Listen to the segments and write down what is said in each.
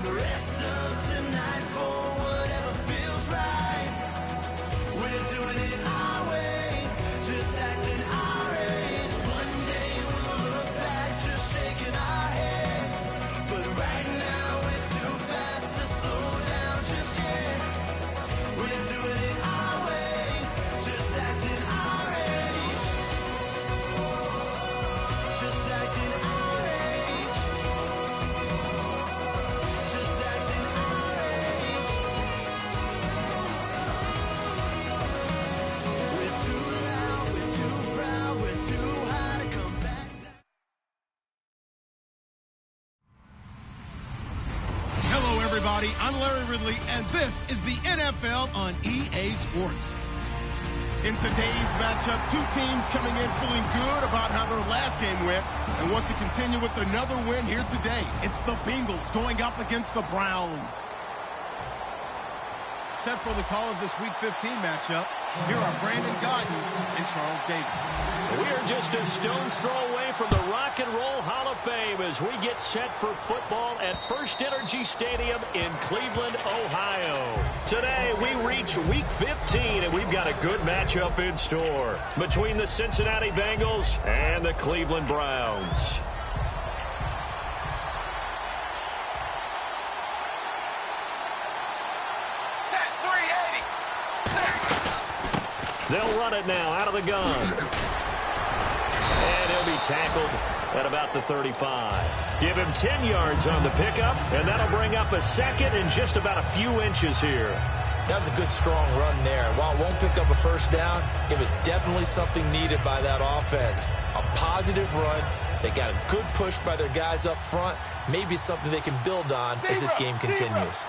the rest of tonight for whatever feels right. We're doing it our way, just acting our age. One day we'll look back, just shaking our heads. But right now we're too fast to slow down just yet. We're doing it our way, just acting our age. Just acting our age. Just acting our age. We're too loud, we're too proud, we're too high to come back down. Hello, everybody. I'm Larry Ridley, and this is the NFL on EA Sports. In today's matchup, two teams coming in feeling good about how their last game went and want to continue with another win here today. It's the Bengals going up against the Browns. Set for the call of this Week 15 matchup, here are Brandon Gaudin and Charles Davis. We are just a stone's throw away from the Rock and Roll Hall of Fame as we get set for football at First Energy Stadium in Cleveland, Ohio. Today, we reach Week 15, and we've got a good matchup in store between the Cincinnati Bengals and the Cleveland Browns. They'll run it now out of the gun. And he'll be tackled at about the 35. Give him 10 yards on the pickup, and that'll bring up a second and just about a few inches here. That was a good, strong run there. While it won't pick up a first down, it was definitely something needed by that offense. A positive run. They got a good push by their guys up front. Maybe something they can build on as this game continues.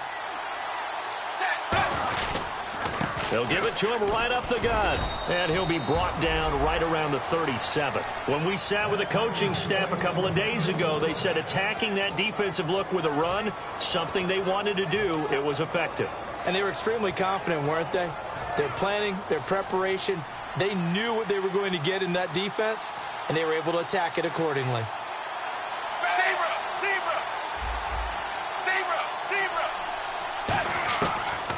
They'll give it to him right up the gut. And he'll be brought down right around the 37. When we sat with the coaching staff a couple of days ago, they said attacking that defensive look with a run, something they wanted to do, it was effective. And they were extremely confident, weren't they? Their planning, their preparation, they knew what they were going to get in that defense, and they were able to attack it accordingly.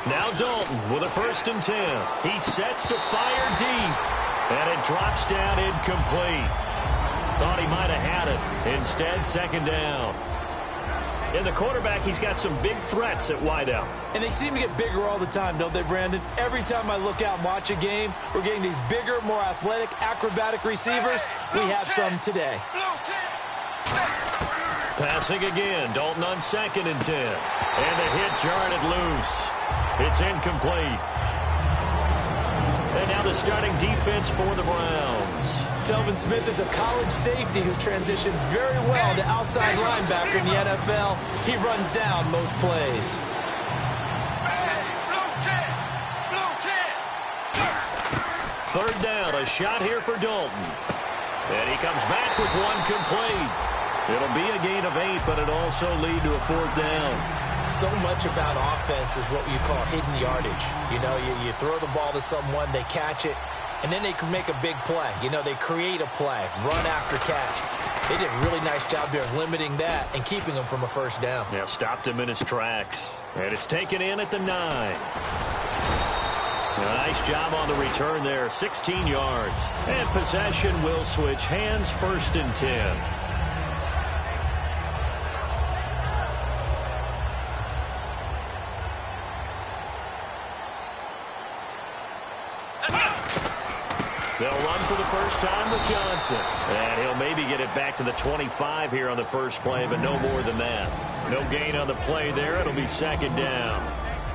Now Dalton with a 1st and 10. He sets to fire deep, and it drops down incomplete. Thought he might have had it. Instead, 2nd down. In the quarterback, he's got some big threats at wideout. And they seem to get bigger all the time, don't they, Brandon? Every time I look out and watch a game, we're getting these bigger, more athletic, acrobatic receivers. We have some today. Passing again. Dalton on 2nd and 10. And the hit jarred it loose. It's incomplete. And now the starting defense for the Browns. Telvin Smith is a college safety who's transitioned very well to outside linebacker in the NFL. He runs down most plays. Third down, a shot here for Dalton. And he comes back with one complete. It'll be a gain of 8, but it'll also lead to a 4th down. So much about offense is what you call hidden yardage. You know, you throw the ball to someone, they catch it, and then they can make a big play. You know, they create a play, run after catch. They did a really nice job there of limiting that and keeping him from a 1st down. Yeah, stopped him in his tracks. And it's taken in at the 9. A nice job on the return there, 16 yards. And possession will switch hands, 1st and 10. They'll run for the first time with Johnson. And he'll maybe get it back to the 25 here on the first play, but no more than that. No gain on the play there. It'll be 2nd down.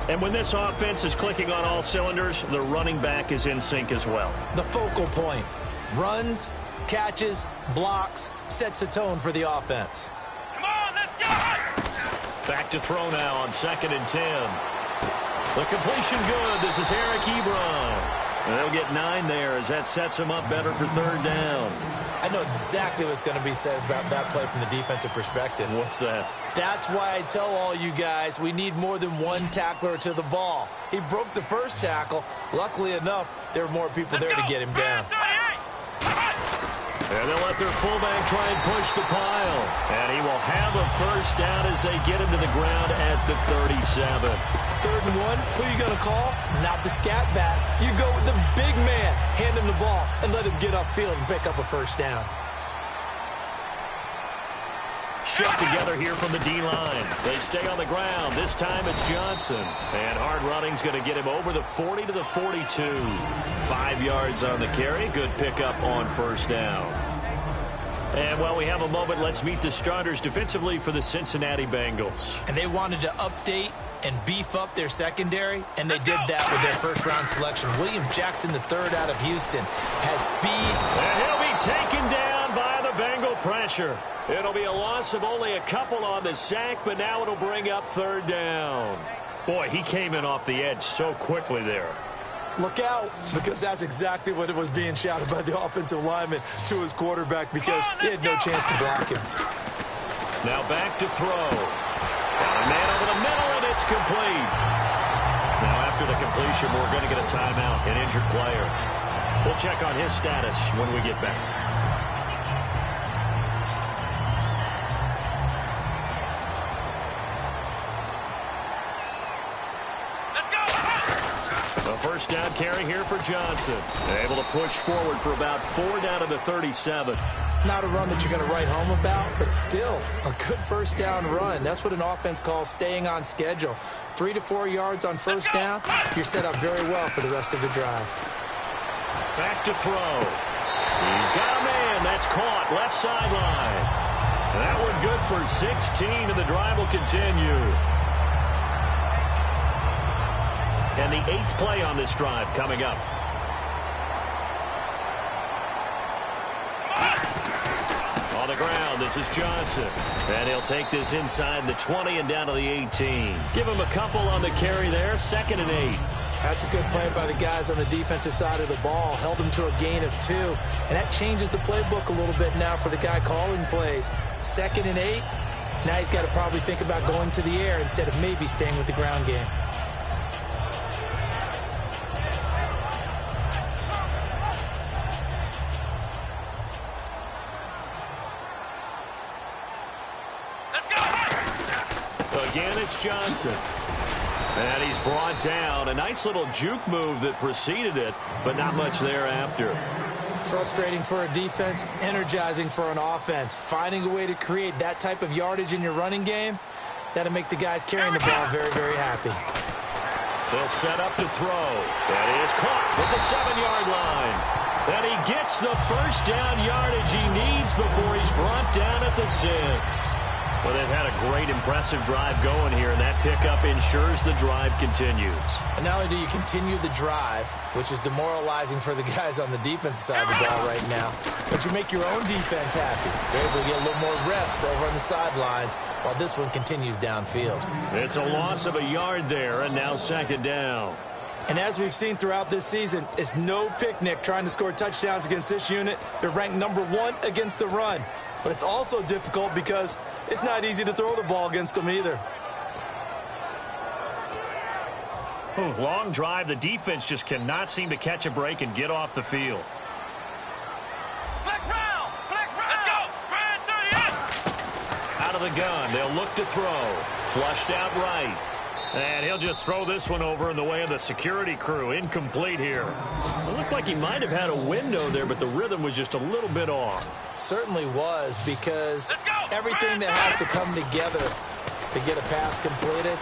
And when this offense is clicking on all cylinders, the running back is in sync as well. The focal point. Runs, catches, blocks, sets the tone for the offense. Come on, let's go! Back to throw now on 2nd and 10. The completion good. This is Eric Ebron. And they'll get 9 there as that sets them up better for 3rd down. I know exactly what's going to be said about that play from the defensive perspective. What's that? That's why I tell all you guys we need more than one tackler to the ball. He broke the first tackle. Luckily enough, there were more people there to get him down. And they'll let their fullback try and push the pile. And he will have a first down as they get him to the ground at the 37. 3rd and 1, who are you going to call? Not the scat back. You go with the big man, hand him the ball, and let him get upfield and pick up a first down. Shift together here from the D-line. They stay on the ground. This time it's Johnson. And hard running's going to get him over the 40 to the 42. 5 yards on the carry. Good pickup on first down. And while we have a moment, let's meet the starters defensively for the Cincinnati Bengals. And they wanted to update and beef up their secondary, and they did that with their first-round selection. William Jackson III out of Houston has speed. And he'll be taken down by the Bengal pressure. It'll be a loss of only a couple on the sack, but now it'll bring up 3rd down. Boy, he came in off the edge so quickly there. Look out, because that's exactly what it was being shouted by the offensive lineman to his quarterback, because he had no chance to block him. Now back to throw. Got a man over the middle, and it's complete. Now after the completion, we're going to get a timeout, an injured player. We'll check on his status when we get back. First down carry here for Johnson. Able to push forward for about 4 down to the 37. Not a run that you're going to write home about, but still a good first down run. That's what an offense calls staying on schedule. 3 to 4 yards on first down. You're set up very well for the rest of the drive. Back to throw. He's got a man. That's caught. Left sideline. That one good for 16, and the drive will continue. And the 8th play on this drive coming up. On the ground, this is Johnson. And he'll take this inside the 20 and down to the 18. Give him a couple on the carry there. 2nd and 8. That's a good play by the guys on the defensive side of the ball. Held them to a gain of 2. And that changes the playbook a little bit now for the guy calling plays. 2nd and 8. Now he's got to probably think about going to the air instead of maybe staying with the ground game. Again, it's Johnson. And he's brought down. A nice little juke move that preceded it, but not much thereafter. Frustrating for a defense, energizing for an offense. Finding a way to create that type of yardage in your running game, that'll make the guys carrying the ball very, very happy. They'll set up to throw. That is caught at the 7-yard line. And he gets the first down yardage he needs before he's brought down at the 6. Well, they've had a great, impressive drive going here, and that pickup ensures the drive continues. And not only do you continue the drive, which is demoralizing for the guys on the defensive side of the ball right now, but you make your own defense happy. They're able to get a little more rest over on the sidelines while this one continues downfield. It's a loss of a yard there, and now 2nd down. And as we've seen throughout this season, it's no picnic trying to score touchdowns against this unit. They're ranked number 1 against the run. But it's also difficult because it's not easy to throw the ball against them either. Long drive. The defense just cannot seem to catch a break and get off the field. Flex round! Let's go! Brad 38! Out of the gun. They'll look to throw. Flushed out right. And he'll just throw this one over in the way of the security crew. Incomplete here. It looked like he might have had a window there, but the rhythm was just a little bit off. It certainly was, because everything that has to come together to get a pass completed,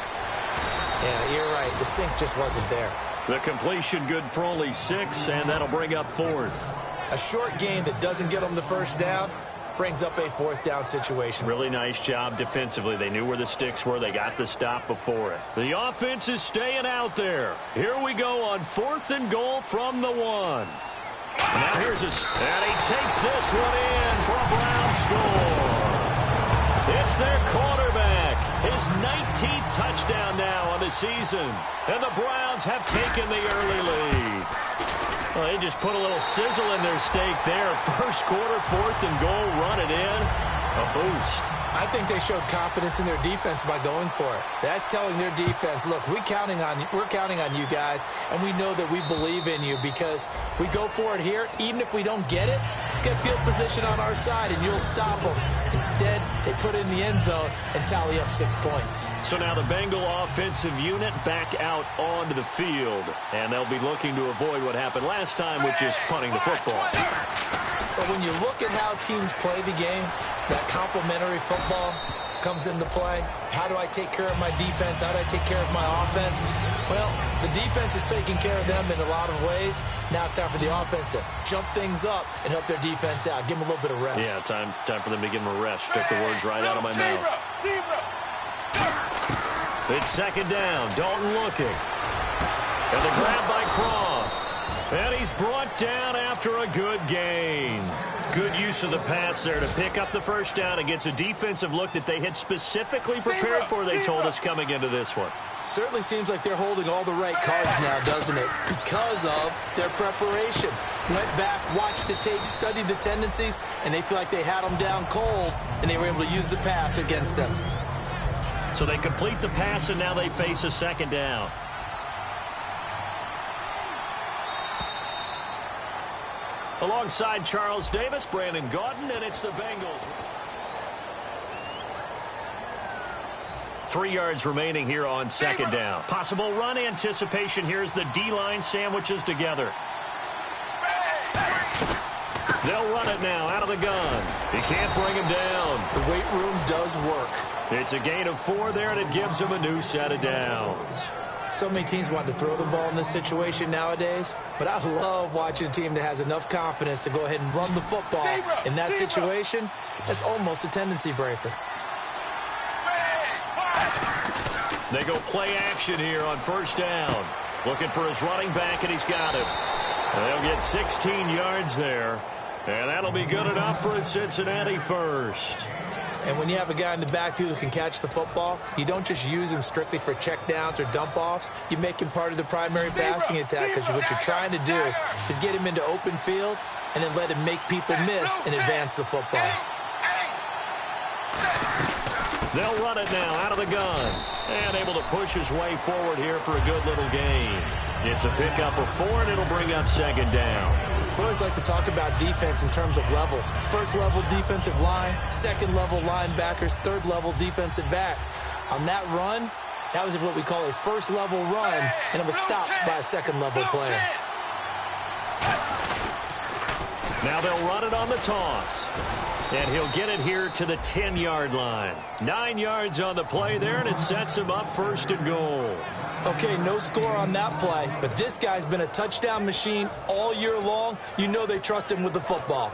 yeah, you're right. The sink just wasn't there. The completion good for only 6, and that'll bring up 4th. A short gain that doesn't get them the first down brings up a 4th down situation. Really nice job defensively. They knew where the sticks were. They got the stop before it. The offense is staying out there. Here we go on 4th and goal from the 1. Now here's his, and he takes this one in for a Brown score. It's their quarterback. His 19th touchdown now on the season. And the Browns have taken the early lead. Well, they just put a little sizzle in their steak there. First quarter, 4th and goal, run it in. A boost. I think they showed confidence in their defense by going for it. That's telling their defense, look, we're counting on you guys, and we know that we believe in you because we go for it here. Even if we don't get it, get field position on our side, and you'll stop them. Instead, they put it in the end zone and tally up 6 points. So now the Bengal offensive unit back out onto the field, and they'll be looking to avoid what happened last time, which is punting the football. But when you look at how teams play the game, that complementary football comes into play. How do I take care of my defense? How do I take care of my offense? Well, the defense is taking care of them in a lot of ways. Now it's time for the offense to jump things up and help their defense out. Give them a little bit of rest. Yeah, time for them to give them a rest. Took the words right out of my mouth. It's second down. Dalton looking. And the grab by Croft. And he's brought down after a good gain. Good use of the pass there to pick up the first down against a defensive look that they had specifically prepared for, they told us, coming into this one. Certainly seems like they're holding all the right cards now, doesn't it? Because of their preparation. Went back, watched the tape, studied the tendencies, and they feel like they had them down cold, and they were able to use the pass against them. So they complete the pass, and now they face a second down. Alongside Charles Davis, Brandon Gaudin, and it's the Bengals. 3 yards remaining here on second down. Possible run anticipation. Here's the D-line sandwiches together. They'll run it now out of the gun. He can't bring him down. The weight room does work. It's a gain of 4 there, and it gives him a new set of downs. So many teams want to throw the ball in this situation nowadays, but I love watching a team that has enough confidence to go ahead and run the football. In that situation, that's almost a tendency breaker. They go play action here on first down. Looking for his running back, and he's got it. They'll get 16 yards there, and that'll be good enough for a Cincinnati first. And when you have a guy in the backfield who can catch the football, you don't just use him strictly for checkdowns or dump-offs. You make him part of the primary passing attack, because what you're trying to do is get him into open field and then let him make people miss and advance the football. They'll run it now out of the gun. And able to push his way forward here for a good little gain. It's a pickup of 4, and it'll bring up second down. We always like to talk about defense in terms of levels. First-level defensive line, second-level linebackers, third-level defensive backs. On that run, that was what we call a first-level run, and it was stopped by a second-level player. Now they'll run it on the toss. And he'll get it here to the 10-yard line. 9 yards on the play there, and it sets him up first and goal. Okay, no score on that play, but this guy's been a touchdown machine all year long. You know they trust him with the football.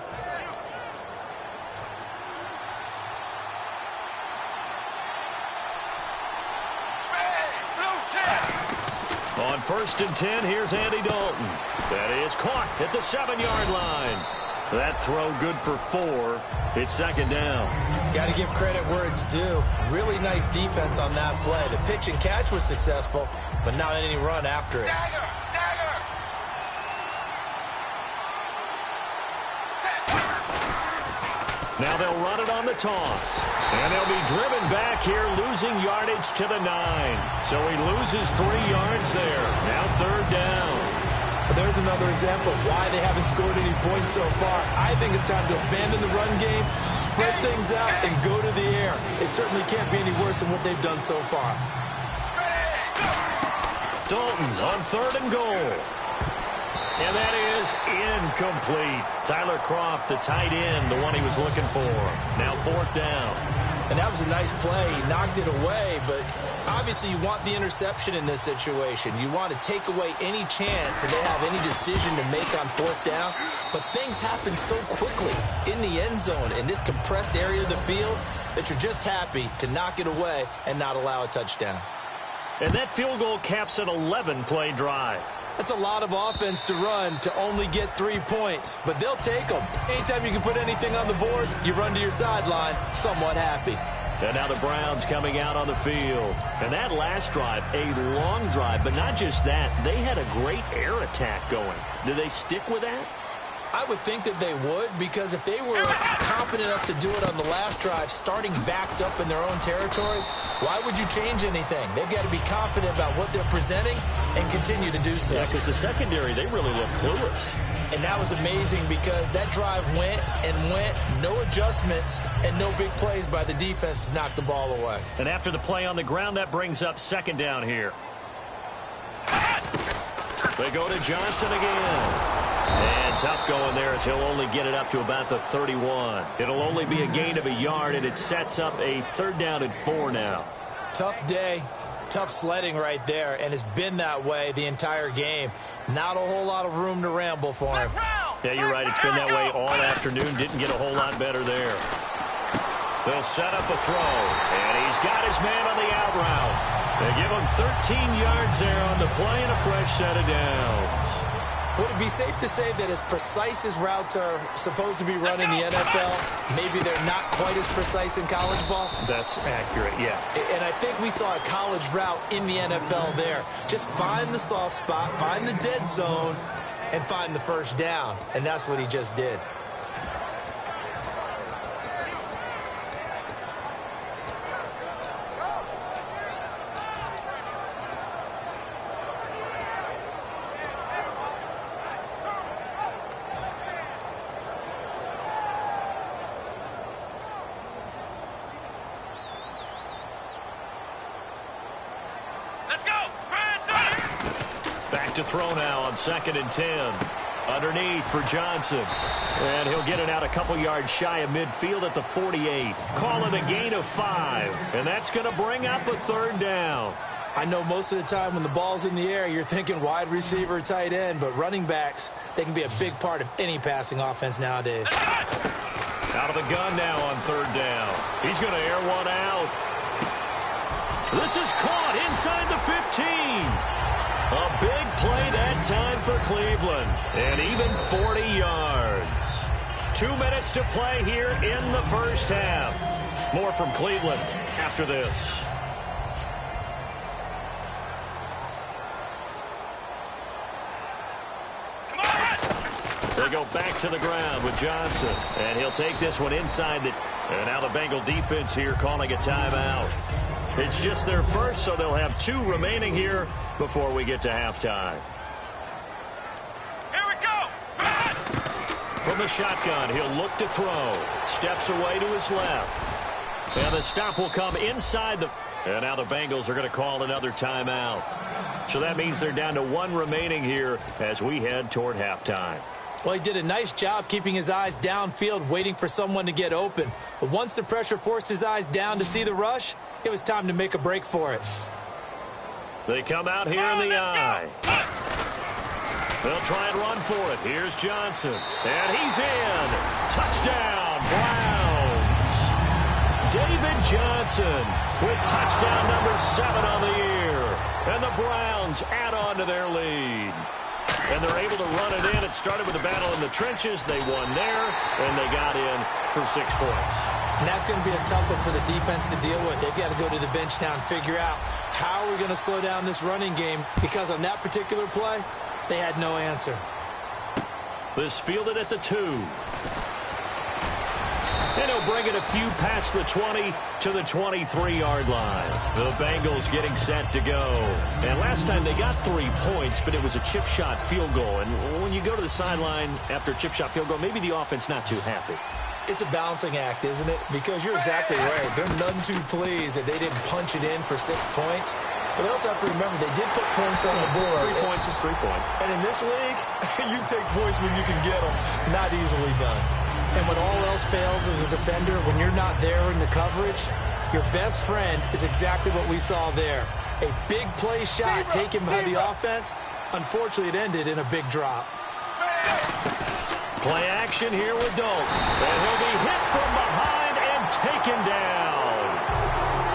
On first and 10, here's Andy Dalton. That is caught at the 7-yard line. That throw good for 4. It's second down. Got to give credit where it's due. Really nice defense on that play. The pitch and catch was successful, but not any run after it. Now they'll run it on the toss. And they'll be driven back here, losing yardage to the 9. So he loses 3 yards there. Now third down. But there's another example of why they haven't scored any points so far. I think it's time to abandon the run game, spread things out, and go to the air. It certainly can't be any worse than what they've done so far. Dalton on third and goal. And that is incomplete. Tyler Croft, the tight end, the one he was looking for. Now fourth down. And that was a nice play. He knocked it away, but obviously you want the interception in this situation. You want to take away any chance and they have any decision to make on fourth down. But things happen so quickly in the end zone in this compressed area of the field that you're just happy to knock it away and not allow a touchdown. And that field goal caps an 11-play drive. That's a lot of offense to run to only get 3 points, but they'll take them. Anytime you can put anything on the board, you run to your sideline somewhat happy. And now the Browns coming out on the field. And that last drive, a long drive, but not just that. They had a great air attack going. Do they stick with that? I would think that they would, because if they were confident enough to do it on the last drive, starting backed up in their own territory, why would you change anything? They've got to be confident about what they're presenting and continue to do so. Yeah, because the secondary, they really look clueless. And that was amazing because that drive went and went, no adjustments, and no big plays by the defense to knock the ball away. And after the play on the ground, that brings up second down here. They go to Johnson again. And tough going there as he'll only get it up to about the 31. It'll only be a gain of a yard, and it sets up a 3rd down and 4 now. Tough day, tough sledding right there, and it's been that way the entire game. Not a whole lot of room to ramble for him. Yeah, you're right. It's been that way all afternoon. Didn't get a whole lot better there. They'll set up a throw, and he's got his man on the out route. They give him 13 yards there on the play and a fresh set of downs. Would it be safe to say that as precise as routes are supposed to be run in the NFL, maybe they're not quite as precise in college ball? That's accurate, yeah. And I think we saw a college route in the NFL there. Just find the soft spot, find the dead zone, and find the first down. And that's what he just did. To throw now on 2nd and 10. Underneath for Johnson. And he'll get it out a couple yards shy of midfield at the 48. Call it a gain of 5. And that's going to bring up a 3rd down. I know most of the time when the ball's in the air, you're thinking wide receiver, tight end, but running backs, they can be a big part of any passing offense nowadays. Out of the gun now on 3rd down. He's going to air one out. This is caught inside the 15. A big play that time for Cleveland. And even 40 yards. 2 minutes to play here in the first half. More from Cleveland after this. They go back to the ground with Johnson. And he'll take this one inside the... And now the Bengal defense here calling a timeout. It's just their first, so they'll have 2 remaining here before we get to halftime. Here we go! From the shotgun, he'll look to throw. Steps away to his left. And the stop will come inside the... And now the Bengals are going to call another timeout. So that means they're down to 1 remaining here as we head toward halftime. Well, he did a nice job keeping his eyes downfield, waiting for someone to get open. But once the pressure forced his eyes down to see the rush, it was time to make a break for it. They come out here in the eye. They'll try and run for it. Here's Johnson. And he's in. Touchdown, Browns. David Johnson with touchdown number 7 on the year. And the Browns add on to their lead. And they're able to run it in. It started with a battle in the trenches. They won there, and they got in for 6 points. And that's going to be a tough one for the defense to deal with. They've got to go to the bench now and figure out how we're going to slow down this running game, because on that particular play, they had no answer. This fielded at the 2. And he'll bring it a few past the 20 to the 23-yard line. The Bengals getting set to go. And last time they got 3 points, but it was a chip shot field goal. And when you go to the sideline after a chip shot field goal, maybe the offense not too happy. It's a balancing act, isn't it? Because you're exactly right. They're none too pleased that they didn't punch it in for 6 points. But they also have to remember they did put points on the board. 3 points is 3 points. And in this league, you take points when you can get them. Not easily done. And when all else fails as a defender, when you're not there in the coverage, your best friend is exactly what we saw there. A big play shot taken by the offense. Unfortunately, it ended in a big drop. Play action here with Dalton. And he'll be hit from behind and taken down.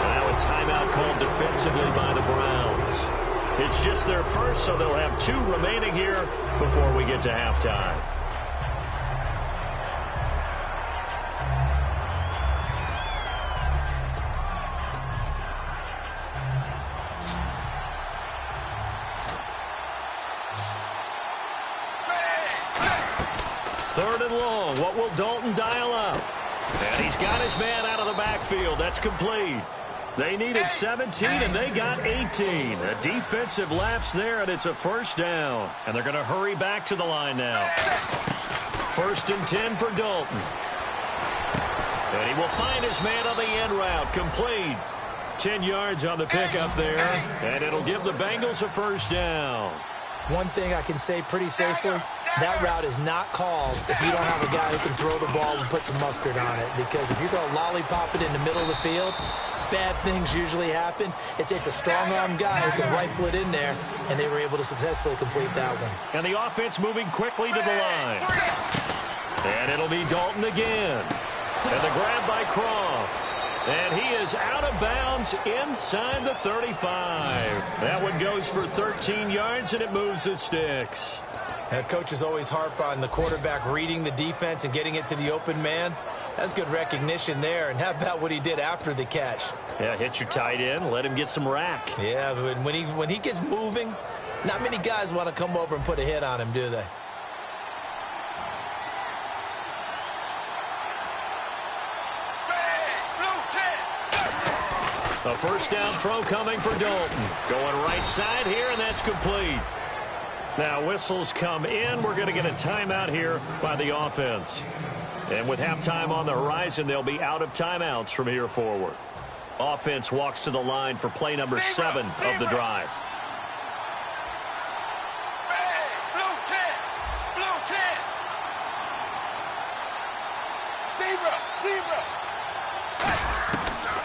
And now a timeout called defensively by the Browns. It's just their first, so they'll have 2 remaining here before we get to halftime. 3rd and long. What will Dalton dial up? And he's got his man out of the backfield. That's complete. They needed 17, and they got 18. A defensive lapse there, and it's a 1st down. And they're going to hurry back to the line now. 1st and 10 for Dalton. And he will find his man on the end route. Complete. 10 yards on the pickup there, and it'll give the Bengals a 1st down. One thing I can say pretty safely, that route is not called if you don't have a guy who can throw the ball and put some mustard on it. Because if you're going to lollipop it in the middle of the field, bad things usually happen. It takes a strong-arm guy who can rifle it in there, and they were able to successfully complete that one. And the offense moving quickly to the line. And it'll be Dalton again. And the grab by Croft. And he is out of bounds inside the 35. That one goes for 13 yards, and it moves the sticks. And coaches always harp on the quarterback reading the defense and getting it to the open man. That's good recognition there. And how about what he did after the catch? Yeah, hit your tight end, let him get some rack. Yeah, but when he gets moving, not many guys want to come over and put a hit on him, do they? A 1st down throw coming for Dalton. Going right side here, and that's complete. Now whistles come in. We're going to get a timeout here by the offense. And with halftime on the horizon, they'll be out of timeouts from here forward. Offense walks to the line for play number 7 of the drive.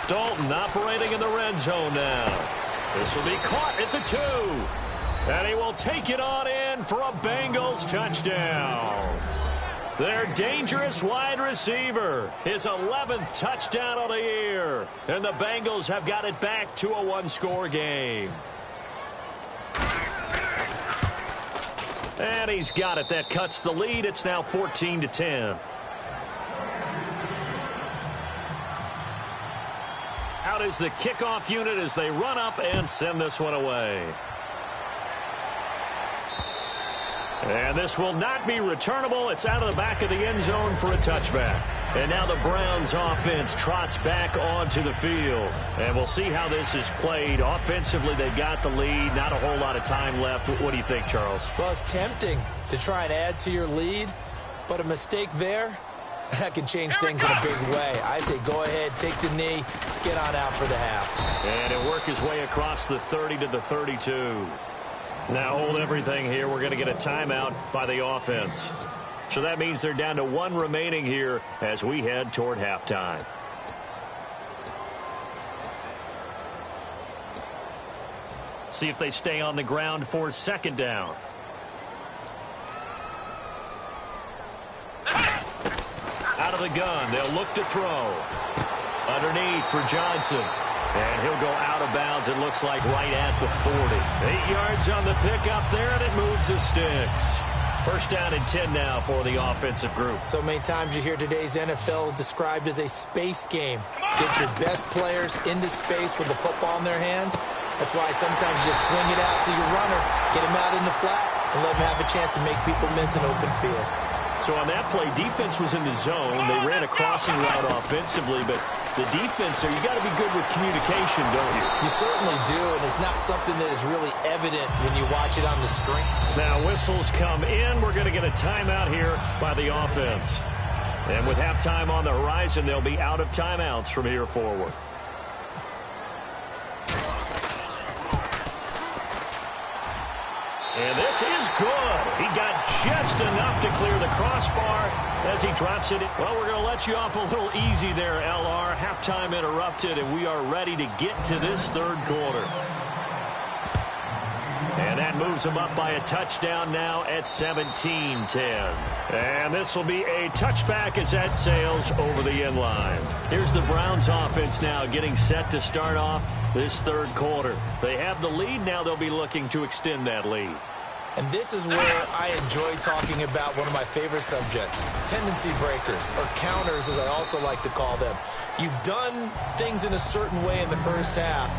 Dalton operating in the red zone now. This will be caught at the 2. And he will take it on in for a Bengals touchdown. Their dangerous wide receiver. His 11th touchdown of the year. And the Bengals have got it back to a 1-score game. And he's got it. That cuts the lead. It's now 14-10. Out is the kickoff unit as they run up and send this one away. And this will not be returnable. It's out of the back of the end zone for a touchback. And now the Browns offense trots back onto the field. And we'll see how this is played. Offensively, they've got the lead. Not a whole lot of time left. What do you think, Charles? Well, it's tempting to try and add to your lead, but a mistake there, that can change things in a big way. I say go ahead, take the knee, get on out for the half. And he'll work his way across the 30 to the 32. Now hold everything here. We're going to get a timeout by the offense. So that means they're down to 1 remaining here as we head toward halftime. See if they stay on the ground for 2nd down. Out of the gun, they'll look to throw. Underneath for Johnson. And he'll go out of bounds, it looks like right at the 40. 8 yards on the pickup there, and it moves the sticks. 1st down and 10 now for the offensive group. So many times you hear today's NFL described as a space game. Get your best players into space with the football in their hands. That's why sometimes you just swing it out to your runner, get him out in the flat, and let him have a chance to make people miss an open field. So on that play, defense was in the zone. They ran a crossing route offensively, but the defense there, you got to be good with communication, don't you? You certainly do, and it's not something that is really evident when you watch it on the screen. Now whistles come in. We're going to get a timeout here by the offense. And with halftime on the horizon, they'll be out of timeouts from here forward. And this is good. He got just enough to clear the crossbar as he drops it. Well, we're going to let you off a little easy there, LR. Halftime interrupted, and we are ready to get to this 3rd quarter. And that moves him up by a touchdown now at 17-10. And this will be a touchback as that sails over the end line. Here's the Browns offense now getting set to start off this 3rd quarter. They have the lead. Now they'll be looking to extend that lead. And this is where I enjoy talking about one of my favorite subjects, tendency breakers, or counters as I also like to call them. You've done things in a certain way in the first half,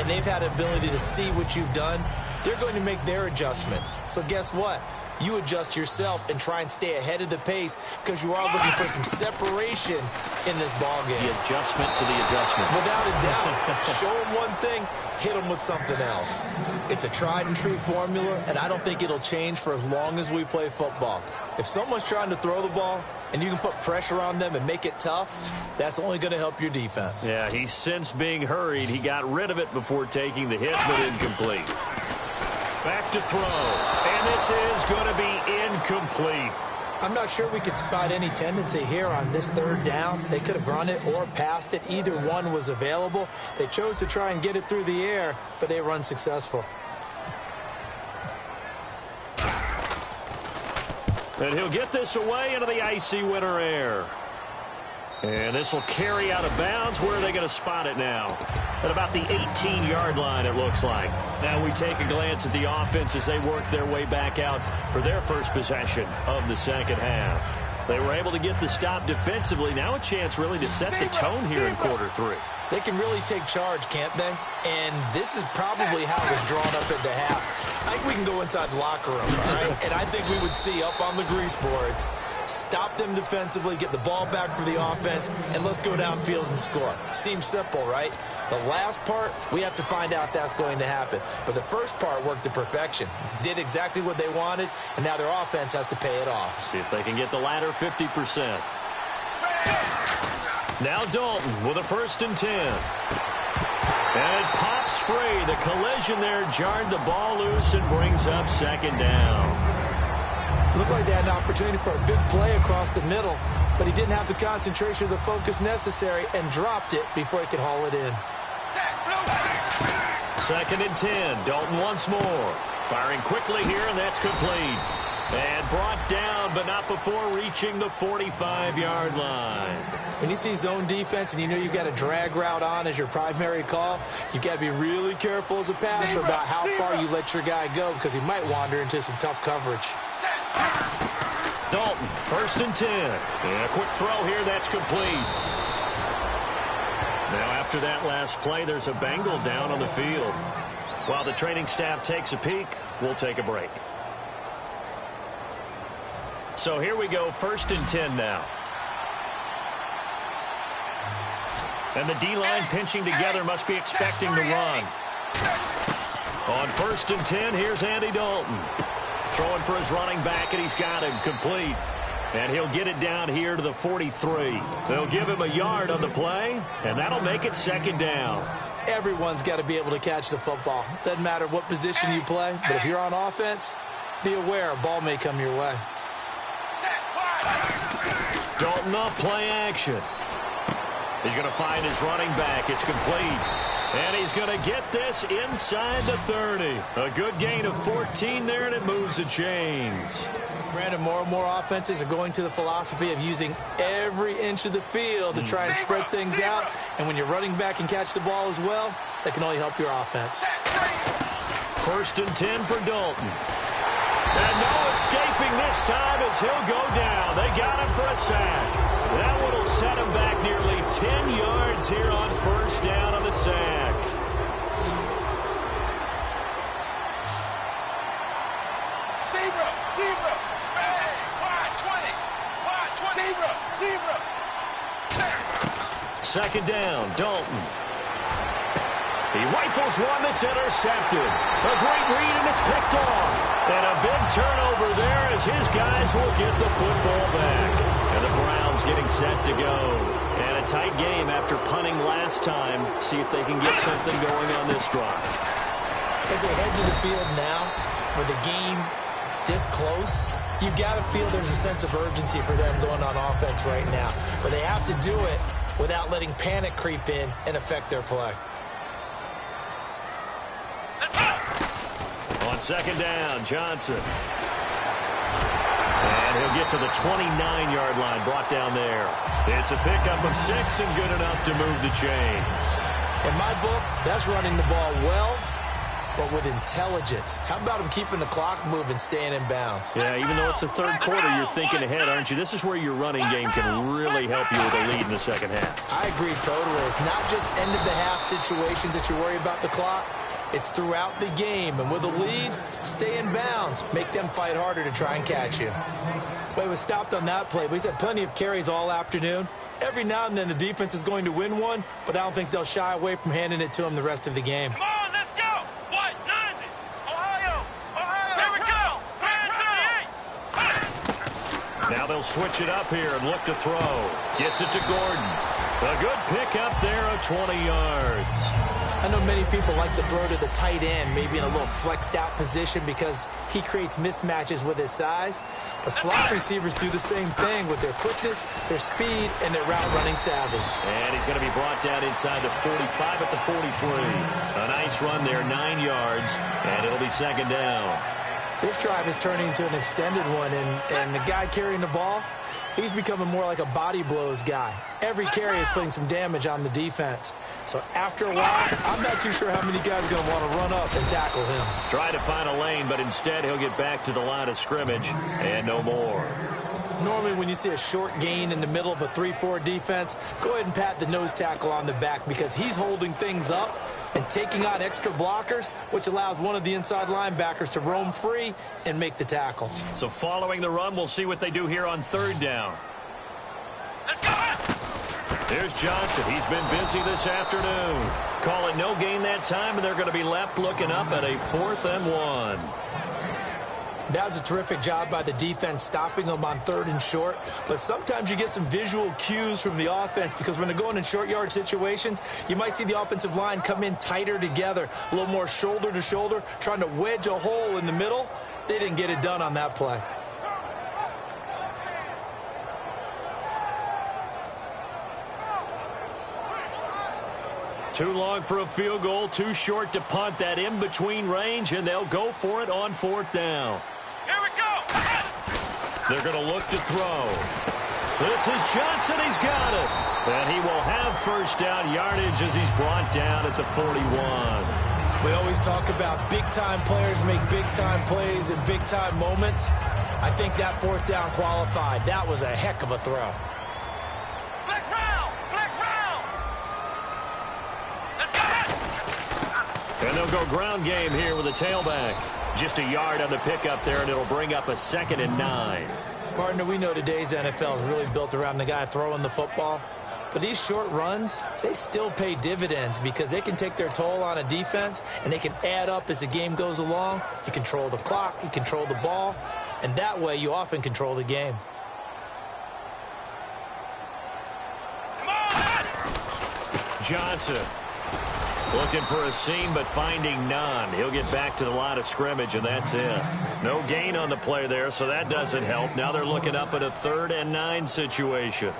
and they've had the ability to see what you've done. They're going to make their adjustments. So guess what? you adjust yourself and try and stay ahead of the pace because you are looking for some separation in this ball game. The adjustment to the adjustment. Without a doubt. Show them one thing, hit them with something else. It's a tried and true formula, and I don't think it'll change for as long as we play football. If someone's trying to throw the ball and you can put pressure on them and make it tough, that's only going to help your defense. Yeah, he sensed being hurried. He got rid of it before taking the hit, but incomplete. Back to throw, and this is going to be incomplete. I'm not sure we could spot any tendency here on this third down. They could have run it or passed it. Either one was available. They chose to try and get it through the air, but they were unsuccessful. And he'll get this away into the icy winter air. And this will carry out of bounds. Where are they going to spot it now? At about the 18-yard line, it looks like. Now we take a glance at the offense as they work their way back out for their first possession of the second half. They were able to get the stop defensively. Now a chance really to set the tone here in quarter three. They can really take charge, can't they? And this is probably how it was drawn up at the half. I think we can go inside the locker room, all right? And I think we would see up on the grease boards, stop them defensively, get the ball back for the offense, and let's go downfield and score. Seems simple, right? The last part, we have to find out if that's going to happen. But the first part worked to perfection. Did exactly what they wanted, and now their offense has to pay it off. See if they can get the latter 50%. Now Dalton with a 1st and 10. And it pops free. The collision there jarred the ball loose and brings up second down. Looked like they had an opportunity for a big play across the middle, but he didn't have the concentration or the focus necessary and dropped it before he could haul it in. 2nd and 10. Dalton once more. Firing quickly here, and that's complete. And brought down, but not before reaching the 45-yard line. When you see zone defense and you know you've got a drag route on as your primary call, you've got to be really careful as a passer about how far you let your guy go because he might wander into some tough coverage. Dalton, 1st and 10. And a quick throw here, that's complete. Now after that last play, there's a Bengal down on the field. While the training staff takes a peek, we'll take a break. So here we go, 1st and 10 now. And the D-line pinching together, must be expecting the run. On 1st and 10, here's Andy Dalton. Throwing for his running back, and he's got him complete. And he'll get it down here to the 43. They'll give him a yard on the play, and that'll make it 2nd down. Everyone's got to be able to catch the football. Doesn't matter what position you play, but if you're on offense, be aware a ball may come your way. Dalton off play action. He's going to find his running back. It's complete. And he's going to get this inside the 30. A good gain of 14 there, and it moves the chains. Brandon, more and more offenses are going to the philosophy of using every inch of the field to try and spread things out. And when you're running back and catch the ball as well, that can only help your offense. 1st and 10 for Dalton. And no escaping this time as he'll go down. They got him for a sack. That one will set him back nearly 10 yards here on 1st down on the sack. Zebra, bang, wide 20, zebra. 2nd down, Dalton. He rifles one that's intercepted. A great read, and it's picked off. And a big turnover there as his guys will get the football back. And the Browns getting set to go. And a tight game after punting last time. See if they can get something going on this drive. As they head to the field now, with the game this close, you got to feel there's a sense of urgency for them going on offense right now. But they have to do it without letting panic creep in and affect their play. On 2nd down, Johnson. And he'll get to the 29-yard line, brought down there. It's a pickup of 6 and good enough to move the chains. In my book, that's running the ball well, but with intelligence. How about him keeping the clock moving, staying in bounds? Yeah, even though it's the 3rd quarter, you're thinking ahead, aren't you? This is where your running game can really help you with a lead in the 2nd half. I agree totally. It's not just end-of-the-half situations that you worry about the clock. It's throughout the game, and with a lead, stay in bounds. Make them fight harder to try and catch you. But he was stopped on that play, but he's had plenty of carries all afternoon. Every now and then the defense is going to win one, but I don't think they'll shy away from handing it to him the rest of the game. Come on, let's go! What? 90! Ohio! Here we go! Fans 38! Now they'll switch it up here and look to throw. Gets it to Gordon. A good pick up there of 20 yards. I know many people like to throw to the tight end, maybe in a little flexed out position because he creates mismatches with his size. But slot receivers do the same thing with their quickness, their speed, and their route running savvy. And he's going to be brought down inside the 45 at the 43. A nice run there, 9 yards, and it'll be second down. This drive is turning into an extended one, and the guy carrying the ball, he's becoming more like a body blows guy. Every carry is putting some damage on the defense. So after a while, I'm not too sure how many guys are going to want to run up and tackle him. Try to find a lane, but instead he'll get back to the line of scrimmage and no more. Normally when you see a short gain in the middle of a 3-4 defense, go ahead and pat the nose tackle on the back because he's holding things up and taking on extra blockers, which allows one of the inside linebackers to roam free and make the tackle. So following the run, we'll see what they do here on third down. Here's Johnson. He's been busy this afternoon. Call it no gain that time, and they're going to be left looking up at a 4th and 1. That was a terrific job by the defense stopping them on 3rd and short. But sometimes you get some visual cues from the offense because when they're going in short yard situations, you might see the offensive line come in tighter together, a little more shoulder to shoulder, trying to wedge a hole in the middle. They didn't get it done on that play. Too long for a field goal, too short to punt. That in-between range, and they'll go for it on 4th down. Here we go! They're going to look to throw. This is Johnson. He's got it. And he will have first down yardage as he's brought down at the 41. We always talk about big-time players make big-time plays in big-time moments. I think that 4th down qualified. That was a heck of a throw. Flex round! Flex round! Let's go! And they'll go ground game here with a tailback. Just a yard on the pickup there, and it'll bring up a 2nd and 9. Partner, we know today's NFL is really built around the guy throwing the football. But these short runs, they still pay dividends because they can take their toll on a defense, and they can add up as the game goes along. You control the clock, you control the ball, and that way you often control the game. Johnson looking for a seam, but finding none. He'll get back to the line of scrimmage, and that's it. No gain on the play there, so that doesn't help. Now they're looking up at a 3rd and 9 situation.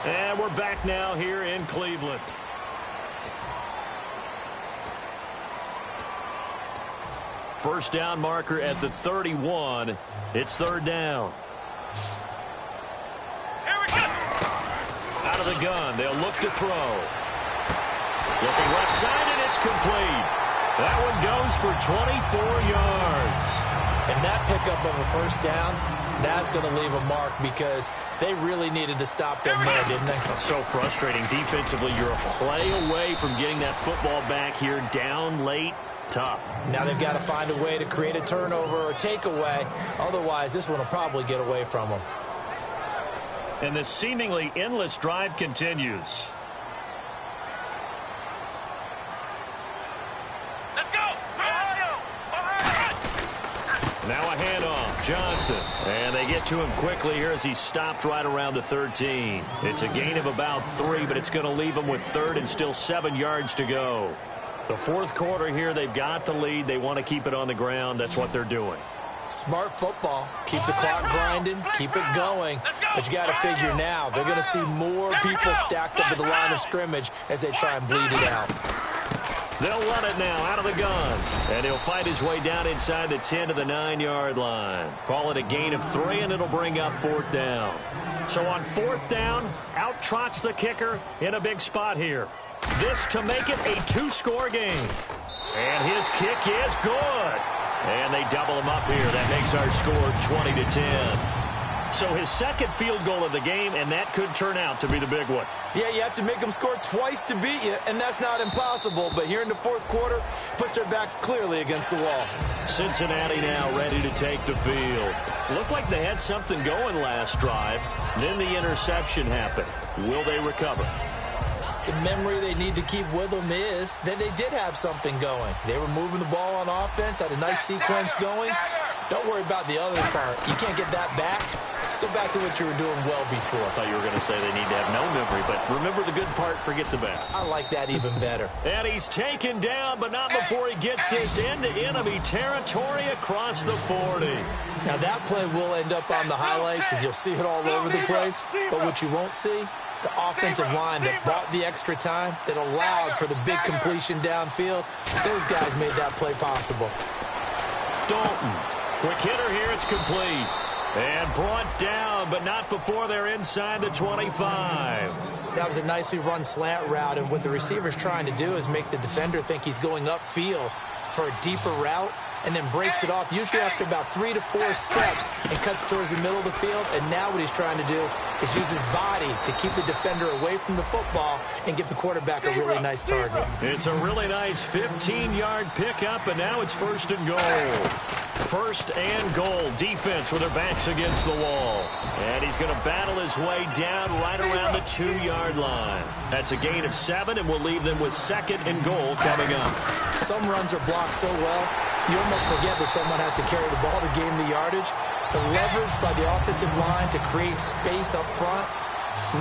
And we're back now here in Cleveland. First down marker at the 31. It's 3rd down. Here we go! Out of the gun. They'll look to throw. Looking left side, and it's complete. That one goes for 24 yards. And that pickup of a first down, that's going to leave a mark because they really needed to stop them there, didn't they? So frustrating. Defensively, you're a play away from getting that football back here down late. Tough. Now they've got to find a way to create a turnover or takeaway. Otherwise, this one will probably get away from them. And this seemingly endless drive continues. Let's go! Ohio! Now a handoff. Johnson. And they get to him quickly here as he stopped right around the 13. It's a gain of about 3, but it's going to leave him with 3rd and still 7 yards to go. The 4th quarter here, they've got the lead. They want to keep it on the ground. That's what they're doing. Smart football. Keep the clock grinding. Keep it going. But you got to figure now, they're going to see more people stacked up at the line of scrimmage as they try and bleed it out. They'll run it now out of the gun. And he'll fight his way down inside the 10 to the 9-yard line. Call it a gain of 3, and it'll bring up 4th down. So on 4th down, out trots the kicker in a big spot here. This to make it a 2-score game. And his kick is good. And they double him up here. That makes our score 20-10. So his second field goal of the game, and that could turn out to be the big one. Yeah, you have to make them score twice to beat you, and that's not impossible. But here in the fourth quarter, puts their backs clearly against the wall. Cincinnati now ready to take the field. Looked like they had something going last drive. Then the interception happened. Will they recover? The memory they need to keep with them is that they did have something going. They were moving the ball on offense, had a nice sequence going. Don't worry about the other part. You can't get that back. Let's go back to what you were doing well before. I thought you were going to say they need to have no memory, but remember the good part, forget the bad. I like that even better. And he's taken down, but not before he gets this into enemy territory across the 40. Now that play will end up on the highlights, and you'll see it all over the place. But what you won't see, the offensive line that bought the extra time, that allowed for the big completion downfield, those guys made that play possible. Dalton, quick hitter here, it's complete. And brought down, but not before they're inside the 25. That was a nicely run slant route, and what the receiver's trying to do is make the defender think he's going upfield for a deeper route, and then breaks it off, usually after about 3 to 4 steps, and cuts towards the middle of the field. And now what he's trying to do is use his body to keep the defender away from the football and give the quarterback a really nice target. It's a really nice 15-yard pickup, and now it's first and goal. First and goal. Defense with their backs against the wall. And he's going to battle his way down right around the 2-yard line. That's a gain of 7, and we'll leave them with second and goal coming up. Some runs are blocked so well, you almost forget that someone has to carry the ball to gain the yardage. The leverage by the offensive line to create space up front,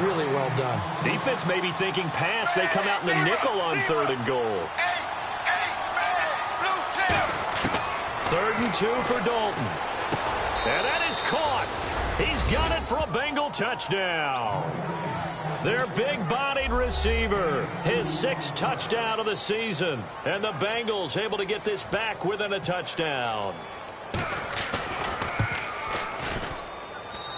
really well done. Defense may be thinking pass. They come out in the nickel on third and goal. 3rd and 2 for Dalton. And that is caught. He's got it for a Bengal touchdown. Their big-bodied receiver, his 6th touchdown of the season. And the Bengals able to get this back within a touchdown.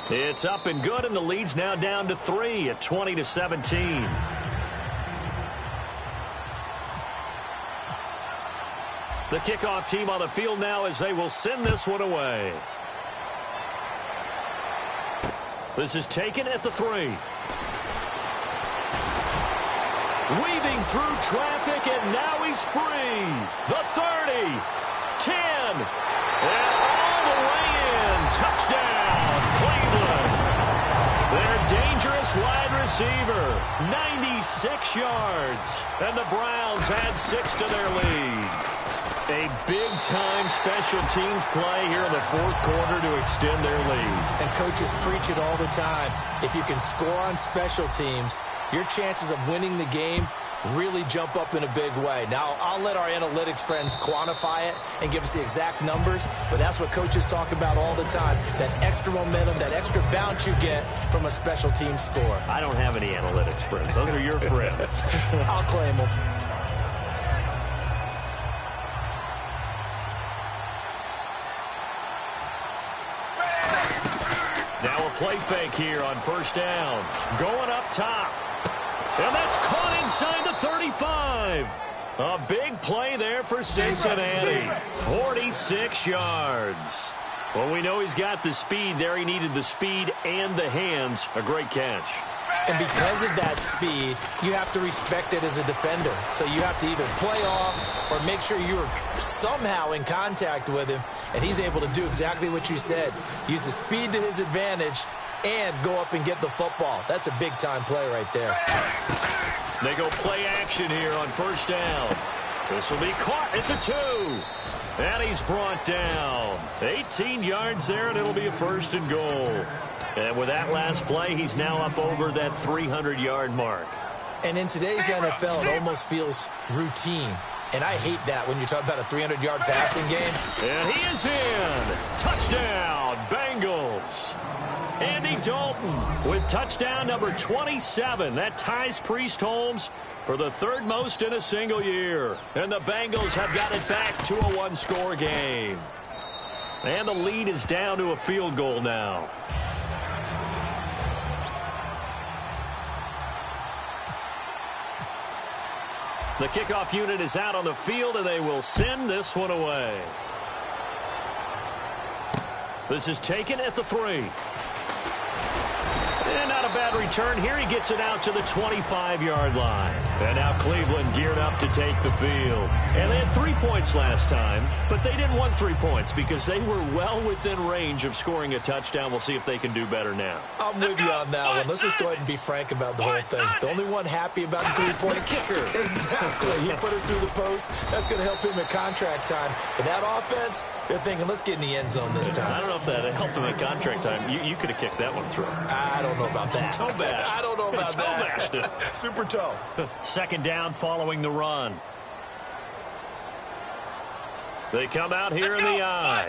It's up and good, and the lead's now down to 3 at 20-17. The kickoff team on the field now as they will send this one away. This is taken at the 3. Weaving through traffic, and now he's free. The 30, 10, and all the way in. Touchdown, Cleveland. Their dangerous wide receiver, 96 yards. And the Browns add 6 to their lead. A big-time special teams play here in the fourth quarter to extend their lead. And coaches preach it all the time. If you can score on special teams, your chances of winning the game really jump up in a big way. Now, I'll let our analytics friends quantify it and give us the exact numbers, but that's what coaches talk about all the time, that extra momentum, that extra bounce you get from a special team score. I don't have any analytics friends. Those are your friends. I'll claim them. Now a play fake here on first down. Going up top. And that's caught inside the 35. A big play there for Cincinnati. 46 yards. Well, we know he's got the speed there. He needed the speed and the hands. A great catch. And because of that speed, you have to respect it as a defender. So you have to either play off or make sure you're somehow in contact with him. And he's able to do exactly what you said. Use the speed to his advantage and go up and get the football. That's a big-time play right there. They go play action here on first down. This will be caught at the 2. And he's brought down. 18 yards there, and it'll be a first and goal. And with that last play, he's now up over that 300-yard mark. And in today's NFL, it almost feels routine. And I hate that when you talk about a 300-yard passing game. And he is in. Touchdown, Bengals. Andy Dalton with touchdown number 27. That ties Priest Holmes for the 3rd most in a single year. And the Bengals have got it back to a 1-score game. And the lead is down to a field goal now. The kickoff unit is out on the field, and they will send this one away. This is taken at the 3. return here. He gets it out to the 25-yard line. And now Cleveland geared up to take the field. And they had 3 points last time, but they didn't want 3 points because they were well within range of scoring a touchdown. We'll see if they can do better now. I'm with you on that one. Let's just go ahead and be frank about the whole thing. The only one happy about the 3-point kicker. Exactly. He put it through the post. That's going to help him at contract time. But that offense, they're thinking, let's get in the end zone this time. I don't know if that helped him at contract time. You could have kicked that one through. I don't know about that. Toe bash. I don't know about toe that. Bashed it. Super toe. Second down following the run. They come out here in the eye.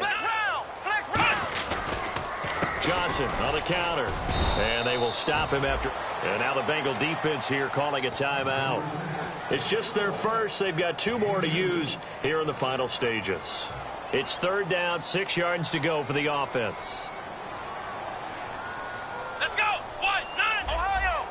Johnson on the counter. And they will stop him after. And now the Bengal defense here calling a timeout. It's just their first. They've got 2 more to use here in the final stages. It's third down, 6 yards to go for the offense. Let's go. 1-9. Ohio.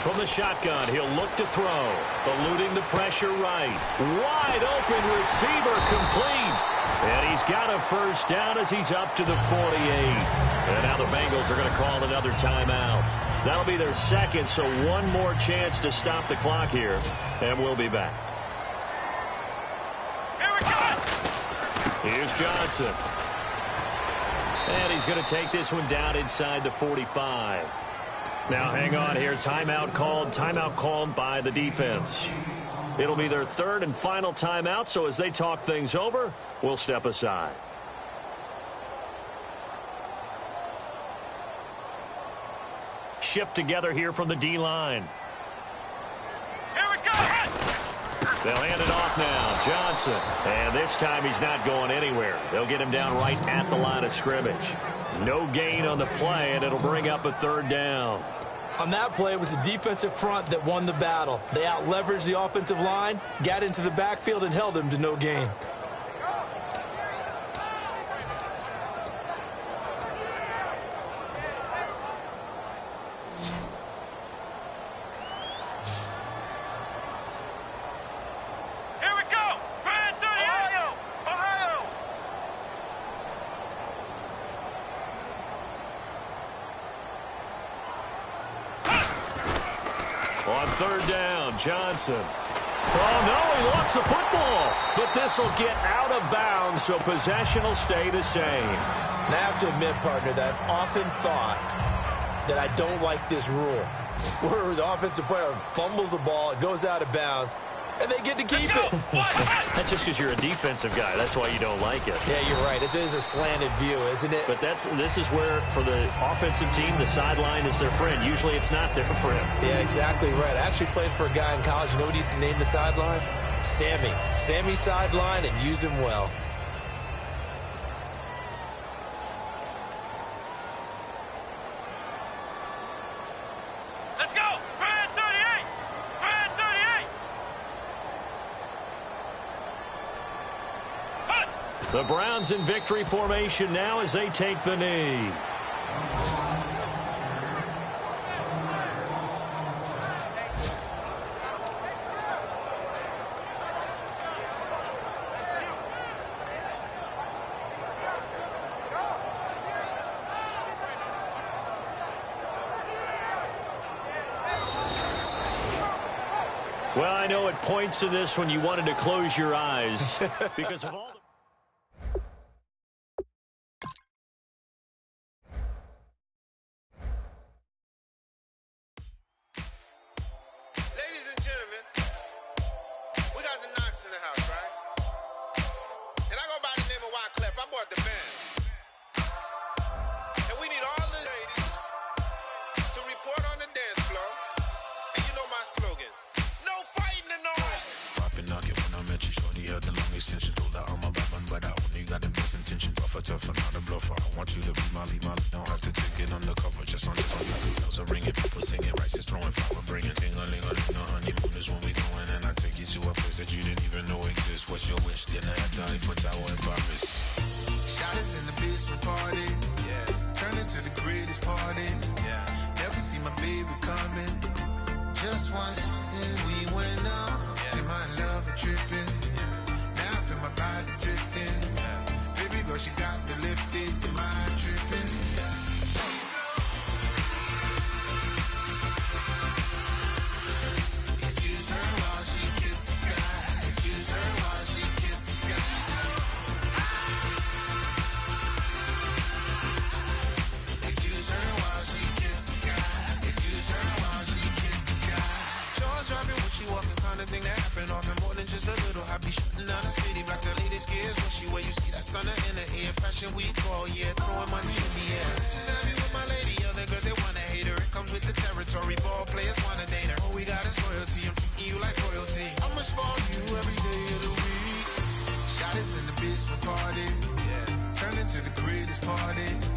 From the shotgun, he'll look to throw. Eluding the pressure right. Wide open receiver complete. And he's got a first down as he's up to the 48. And now the Bengals are going to call another timeout. That'll be their second, so one more chance to stop the clock here. And we'll be back. Here we go. Here's Johnson. And he's going to take this one down inside the 45. Now hang on here. Timeout called by the defense. It'll be their third and final timeout, so as they talk things over, we'll step aside. Shift together here from the D-line. Here we go. They'll hand it off now. Johnson. And this time he's not going anywhere. They'll get him down right at the line of scrimmage. No gain on the play, and it'll bring up a third down. On that play, it was the defensive front that won the battle. They out-leveraged the offensive line, got into the backfield, and held them to no gain. Here we go. Grand 38. Ohio. On third down, Johnson. Oh, no, he lost the football. But this will get out of bounds, so possession will stay the same. And I have to admit, partner, that I've often thought that I don't like this rule, where the offensive player fumbles the ball, it goes out of bounds, and they get to keep it. That's just because you're a defensive guy. That's why you don't like it. Yeah, you're right. It is a slanted view, isn't it? But this is where, for the offensive team, the sideline is their friend. Usually it's not there for him. Yeah, exactly right. I actually played for a guy in college. You know what he used to name the sideline? Sammy. Sammy sideline, and use him well. Let's go. Grand 38. Grand 38. The Browns in victory formation now as they take the knee. Well, I know at points in this when you wanted to close your eyes because of all the... Ladies and gentlemen, we got the Knox in the house, right? And I go by the name of Wyclef. I bought the band. And we need all the ladies to report on the dance floor. And you know my slogan. No fighting in no way. Popping nugget when I met you, shorty had the long extension. Told her I'm a bad man, but I only got the best intention. Tougher, not a bluffer. I want you to be Molly. Don't have to take it undercover. Just on the tongue. Bells are ringing, people singing, rice is throwing, flower bringing. Ding-a-ling-a-ling, the honeymoon is when we going. And I take you to a place that you didn't even know exists. What's your wish? Dinner at the Eiffel Tower in Paris. Shot is in the basement party. Yeah. Turn into the greatest party. Yeah. Never see my baby coming. Just once we went up. Yeah. And my love a tripping. Yeah. Now I feel my body drifting. Yeah. Baby girl, she got me lifted. Am I tripping? Yeah. She's so on the inner ear. Fashion week all year, throwing money in the air. Just happy with my lady, other girls they wanna hate her. It comes with the territory, ball players wanna date her. All we got is loyalty, I'm treating you like royalty. I'ma spoil you every day of the week. Shot is in the basement party, yeah. Turn into the greatest party.